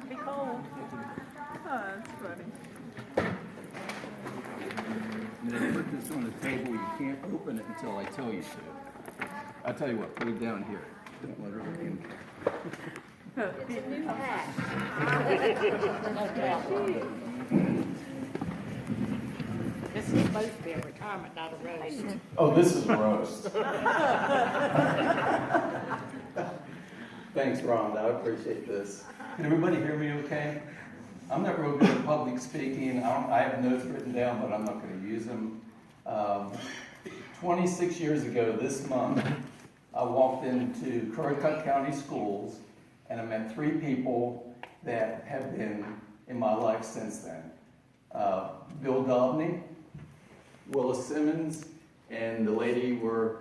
Be cold. Oh, that's funny. And then put this on the table. You can't open it until I tell you to. I'll tell you what, put it down here. Don't let her look in. It's a new hat. This is supposed to be a retirement, not a roast. Oh, this is roast. Thanks, Rhonda. I appreciate this. Can everybody hear me okay? I'm not real good at public speaking. I have notes written down, but I'm not going to use them. 26 years ago this month, I walked into Currituck County Schools, and I met 3 people that have been in my life since then. Bill Dobney, Willis Simmons, and the lady we're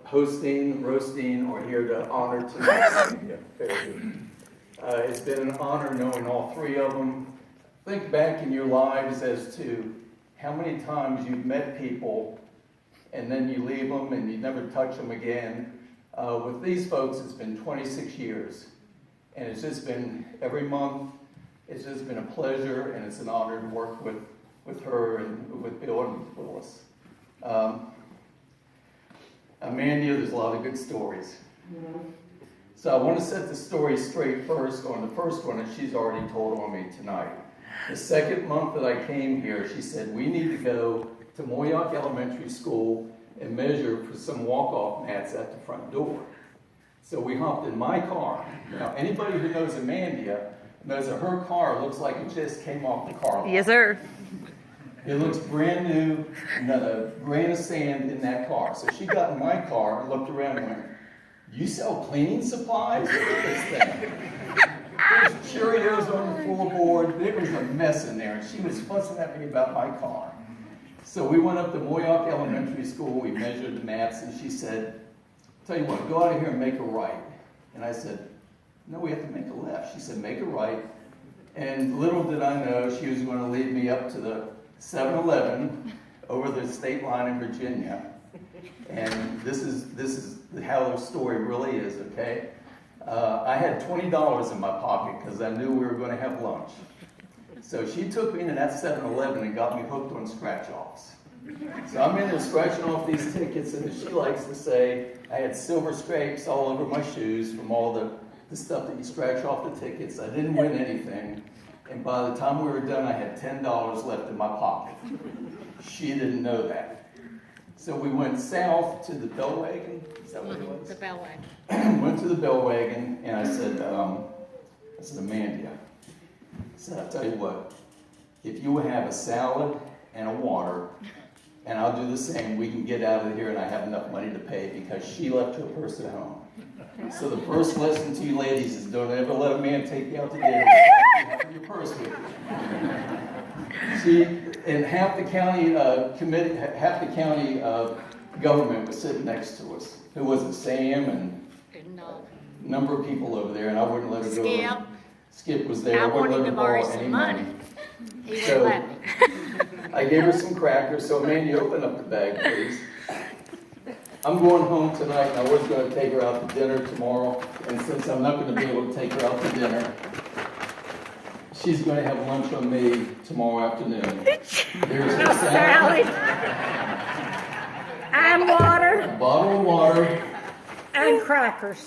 hosting, roasting, or here to honor tonight. Yeah, very good. It's been an honor knowing all 3 of them. Think back in your lives as to how many times you've met people and then you leave them and you never touch them again. With these folks, it's been 26 years. And it's just been, every month, it's just been a pleasure and it's an honor to work with her and with Bill and with Willis. Amandia, there's a lot of good stories. So I want to set the story straight first on the first one that she's already told on me tonight. The second month that I came here, she said, we need to go to Moyock Elementary School and measure for some walk-off mats at the front door. So we hopped in my car. Now, anybody who knows Amandia knows that her car looks like it just came off the car lot. Yes, sir. It looks brand new, not a grain of sand in that car. So she got in my car and looked around and went, you sell cleaning supplies? Look at this thing. There's Cheerios on the floorboard. There was a mess in there, and she was fussing at me about my car. So we went up to Moyock Elementary School. We measured the mats, and she said, tell you what, go out of here and make a right. And I said, no, we have to make a left. She said, make a right. And little did I know she was going to lead me up to the 7-Eleven over the state line in Virginia. And this is how the story really is, okay? I had $20 in my pocket because I knew we were going to have lunch. So she took me into that 7-Eleven and got me hooked on scratch-offs. So I'm in there scratching off these tickets, and as she likes to say, I had silver scrapes all over my shoes from all the stuff that you scratch off the tickets. I didn't win anything, and by the time we were done, I had $10 left in my pocket. She didn't know that. So we went south to the Bellwagon. Is that what it was? The Bellwagon. Went to the Bellwagon, and I said, Amandia, I said, I'll tell you what, if you have a salad and a water, and I'll do the same, we can get out of here and I have enough money to pay, because she left her purse at home. So the first lesson to you ladies is don't ever let a man take you out to dinner without your purse with you. And half the county government was sitting next to us. Who was it? Sam and a number of people over there, and I wouldn't let her go. Skip. Skip was there. I wouldn't wanted let to her borrow borrow some any money. He wouldn't So- let me. I gave her some crackers, so Mandy, open up the bag, please. I'm going home tonight, and I was going to take her out to dinner tomorrow, and since I'm not going to be able to take her out to dinner, she's going to have lunch on me tomorrow afternoon. There's a salad, And water. a bottle of water. And crackers.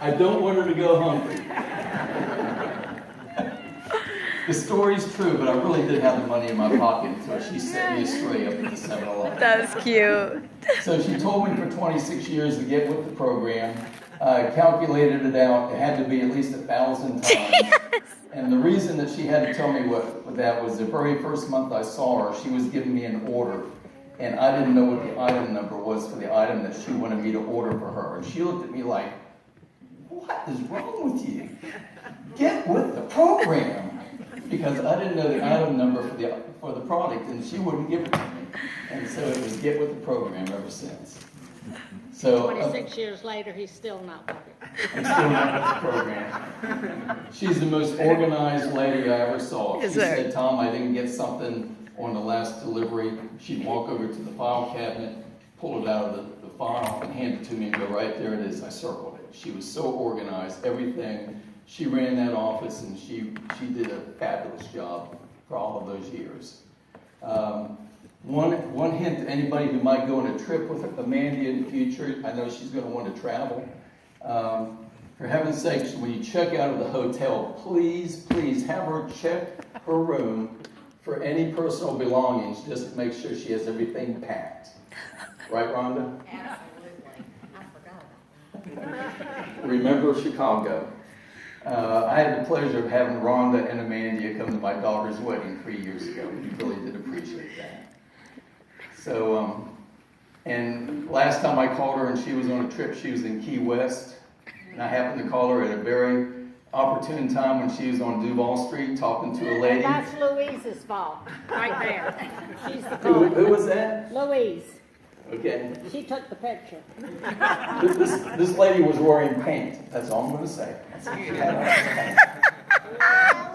I don't want her to go hungry. The story's true, but I really didn't have the money in my pocket until she set me straight up at the 7-Eleven. That's cute. So she told me for 26 years to get with the program, calculated it out. It had to be at least 1,000 times. And the reason that she had to tell me what that was, the very first month I saw her, she was giving me an order. And I didn't know what the item number was for the item that she wanted me to order for her. And she looked at me like, what is wrong with you? Get with the program. Because I didn't know the item number for the product, and she wouldn't give it to me. And so it was get with the program ever since. So 26 years later, he's still not working. I'm still not with the program. She's the most organized lady I ever saw. She Is there? said, Tom, I didn't get something on the last delivery. She'd walk over to the file cabinet, pull it out of the file, and hand it to me and go, right there it is, I circled it. She was so organized, everything. She ran that office, and she did a fabulous job for all of those years. One hint to anybody who might go on a trip with Amandia in the future, I know she's going to want to travel. For heaven's sakes, when you check out of the hotel, please have her check her room for any personal belongings, just to make sure she has everything packed. Right, Rhonda? Absolutely. I forgot about that. Remember Chicago. I had the pleasure of having Rhonda and Amandia come to my daughter's wedding 3 years ago. We really did appreciate that. So, and last time I called her and she was on a trip, she was in Key West. And I happened to call her at a very opportune time when she was on Duval Street talking to a lady. That's Louise's fault, right there. She's the Who culprit. was that? Louise. Okay. She took the picture. This lady was wearing paint. That's all I'm going to say. That's what she had on.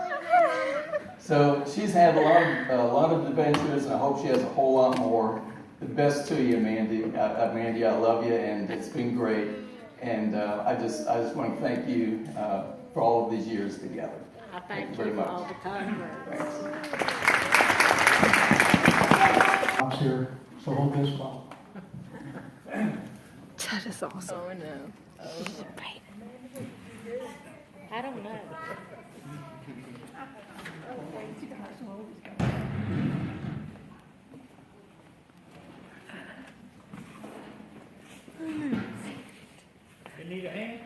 So she's had a lot of adventures, and I hope she has a whole lot more. The best to you, Amandia. I love you, and it's been great. And I just want to thank you for all of these years together. I thank you very for much. all the kind words. Thanks. Pops here, so hold this well. That is awesome. Oh no. I don't know. You need a hand?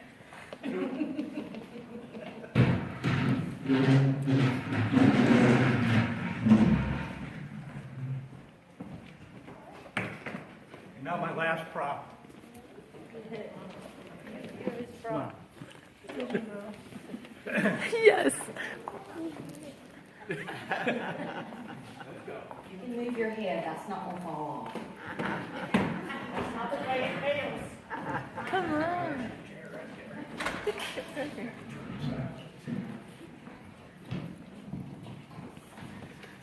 And now my last prop. Come on. Yes. You can move your head, that's not gonna fall off. That's not the way it feels. Come on.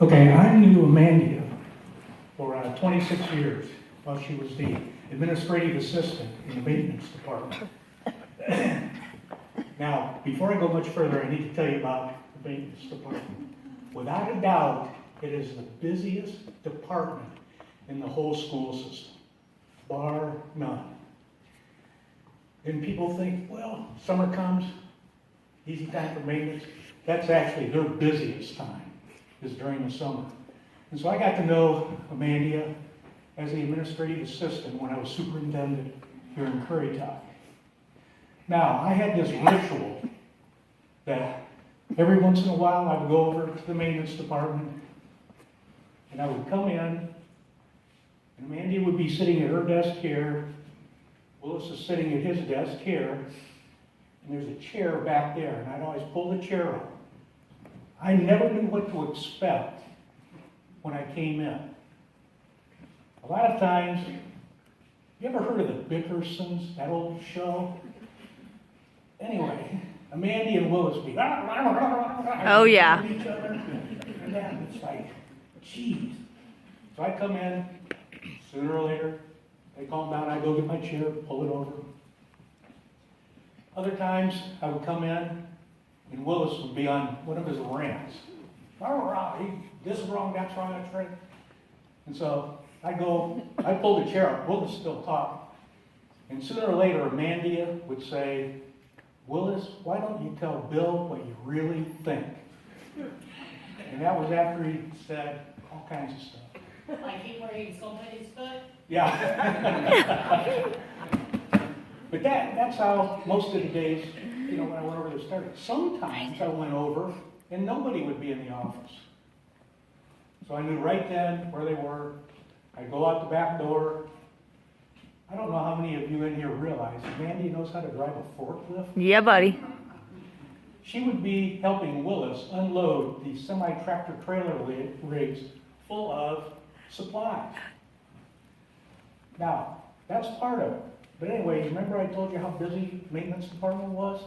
Okay, I knew Amandia for 26 years while she was the administrative assistant in the maintenance department. Now, before I go much further, I need to tell you about the maintenance department. Without a doubt, it is the busiest department in the whole school system, bar none. And people think, well, summer comes, easy time for maintenance. That's actually their busiest time, is during the summer. And so I got to know Amandia as the administrative assistant when I was superintendent here in Currituck. Now, I had this ritual that every once in a while I would go over to the maintenance department and I would come in and Amandia would be sitting at her desk here, Willis is sitting at his desk here, and there's a chair back there, and I'd always pull the chair up. I never knew what to expect when I came in. A lot of times, you ever heard of the Bickersons, that old show? Anyway, Amandia and Willis be Oh, yeah. each other, and then it's like, geez. So I come in, sooner or later, they calm down, I go get my chair, pull it over. Other times, I would come in, and Willis would be on one of his rants. This is wrong, that's right. And so I pull the chair up, Willis still talking. And sooner or later, Amandia would say, Willis, why don't you tell Bill what you really think? And that was after he said all kinds of stuff. Like he where he's gonna put his foot? Yeah. But that's how most of the days, when I went over there started. Sometimes I went over and nobody would be in the office. So I knew right then where they were. I'd go out the back door. I don't know how many of you in here realize Mandy knows how to drive a forklift. Yeah, buddy. She would be helping Willis unload the semi-tractor trailer rigs full of supplies. Now, that's part of it. But anyway, remember I told you how busy the maintenance department was?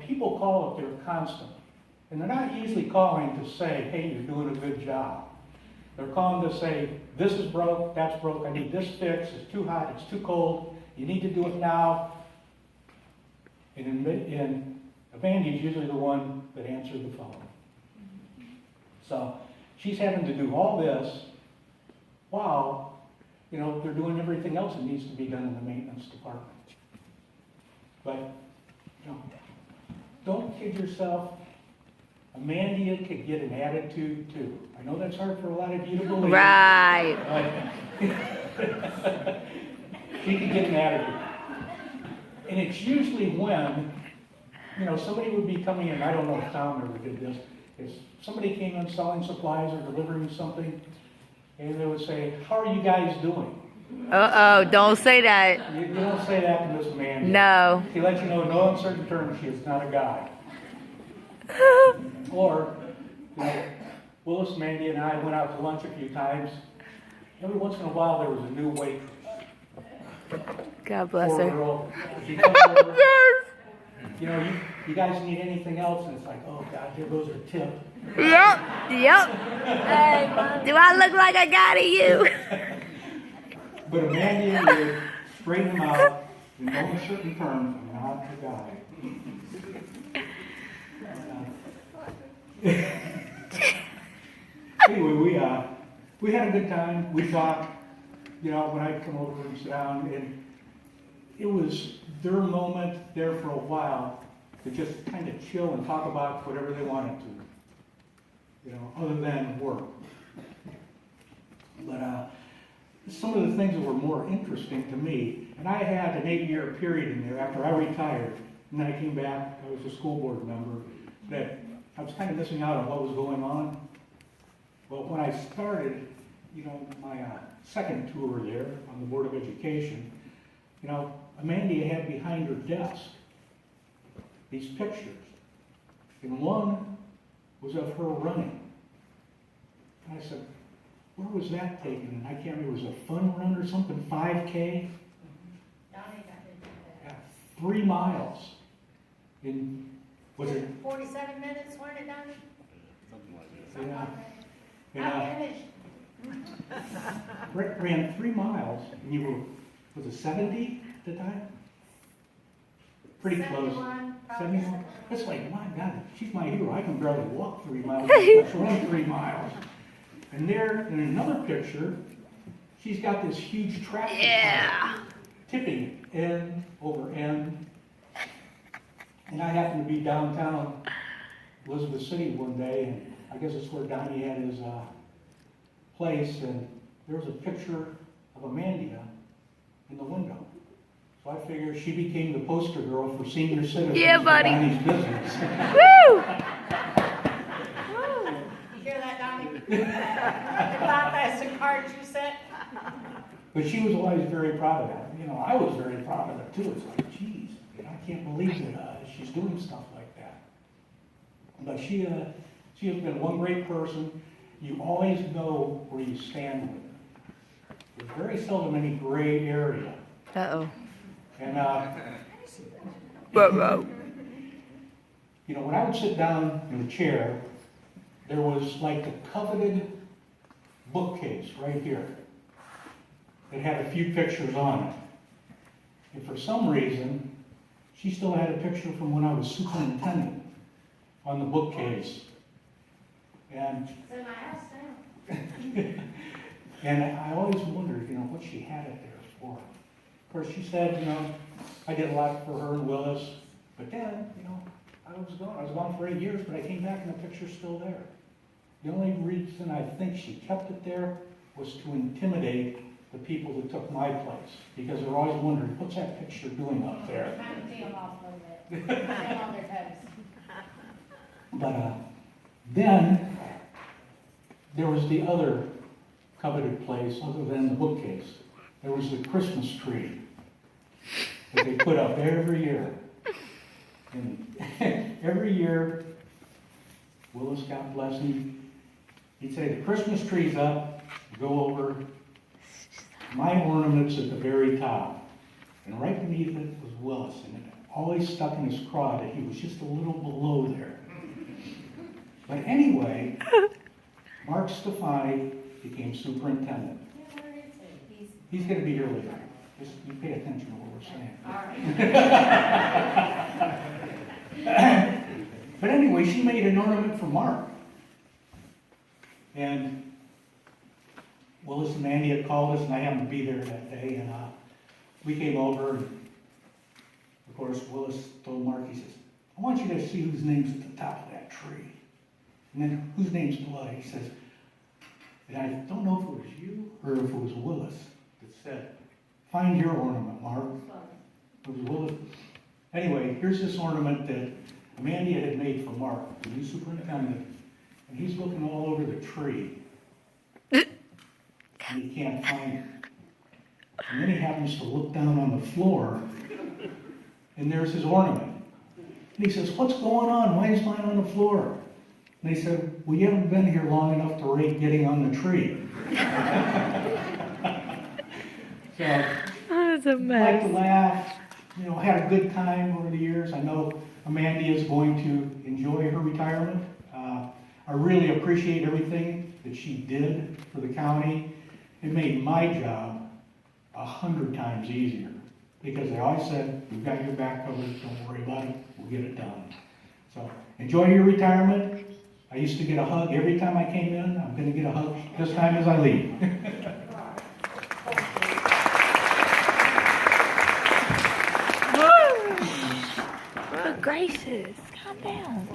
People call up there constantly. And they're not usually calling to say, hey, you're doing a good job. They're calling to say, this is broke, that's broke, I need this fixed, it's too hot, it's too cold, you need to do it now. And Amandia is usually the one that answered the phone. So she's having to do all this while, you know, they're doing everything else that needs to be done in the maintenance department. But, you know, don't kid yourself. Amandia could get an attitude too. I know that's hard for a lot of you to believe. Right. But she could get an attitude. And it's usually when, you know, somebody would be coming in, I don't know if Tom ever did this, if somebody came in selling supplies or delivering something, and they would say, "How are you guys doing?" Uh-oh, don't say that. You don't say that to Miss Amandia. No. She lets you know in no uncertain terms she is not a guy. Or, you know, Willis, Mandy, and I went out to lunch a few times. Every once in a while there was a new waitress. God bless Poor her. girl. She comes over, you know, you guys need anything else? And it's like, oh God, here goes her tip. Yep. Do I look like I got it, you? But Amandia would straighten them out in no uncertain terms. I'm not the guy. Anyway, we had a good time. We talked, you know, when I'd come over and sit down, and it was their moment there for a while to just kind of chill and talk about whatever they wanted to, you know, other than work. But some of the things that were more interesting to me, and I had an 8-year period in there after I retired, and then I came back, I was a school board member, that I was kind of missing out on what was going on. But when I started, you know, my second tour there on the Board of Education, you know, Amandia had behind her desk these pictures. And one was of her running. And I said, where was that taken? And I can't remember, it was a fun run or something, 5K? Yeah, 3 miles. In, was it? 47 minutes, weren't it, Donnie? Yeah. I finished. Ran 3 miles, and you were, was it 70 at the time? Pretty close. 71, 71. It's like, my God, she's my hero. I can barely walk 3 miles. Let's run 3 miles. And there, in another picture, she's got this huge tractor Yeah. tipping end over end. And I happened to be downtown Elizabeth City one day, and I guess it's where Donnie had his place, and there was a picture of Amandia in the window. So I figured she became the poster girl for senior citizens Yeah, buddy. for Donnie's business. Woo! You hear that, Donnie? You thought that's the cards you sent? But she was always very proud of that. You know, I was very proud of it too. It's like, geez, you know, I can't believe that she's doing stuff like that. But she has been one great person. You always know where you stand with her. There's very seldom any gray area. Uh-oh. And, Whoa. you know, when I would sit down in the chair, there was like the coveted bookcase right here. It had a few pictures on it. And for some reason, she still had a picture from when I was superintendent on the bookcase. And It's in my house now. and I always wondered, you know, what she had it there for. Of course, she said, you know, I did a lot for her and Willis, but then, you know, I was gone. I was gone for 8 years, but I came back and the picture's still there. The only reason I think she kept it there was to intimidate the people that took my place, because they're always wondering, what's that picture doing up there? Trying to tee them off a little bit. Stay on their toes. But then there was the other coveted place, other than the bookcase. There was the Christmas tree that they put up every year. And every year, Willis, God bless him, he'd say, the Christmas tree's up, go over, my ornament's at the very top. And right beneath it was Willis, and it always stuck in his craw that he was just a little below there. But anyway, Mark Stefani became superintendent. Yeah, where is he? He's going to be here later. Just you pay attention to what we're saying. All right. But anyway, she made an ornament for Mark. And Willis and Amandia called us, and I happened to be there that day, and we came over, and of course, Willis told Mark, he says, I want you to see whose name's at the top of that tree. And then, whose name's below? He says, and I don't know if it was you or if it was Willis that said, find your ornament, Mark. It was Willis. Anyway, here's this ornament that Amandia had made for Mark, the new superintendent, and he's looking all over the tree, and he can't find it. And then he happens to look down on the floor, and there's his ornament. And he says, what's going on? Why is mine on the floor? And they said, well, you haven't been here long enough to rate getting on the tree. So, That's a like to mess. laugh, had a good time over the years. I know Amandia is going to enjoy her retirement. I really appreciate everything that she did for the county. It made my job 100 times easier because they always said, we've got your back covered, don't worry about it, we'll get it done. So enjoy your retirement. I used to get a hug every time I came in. I'm going to get a hug this time as I leave. Good gracious. Calm down.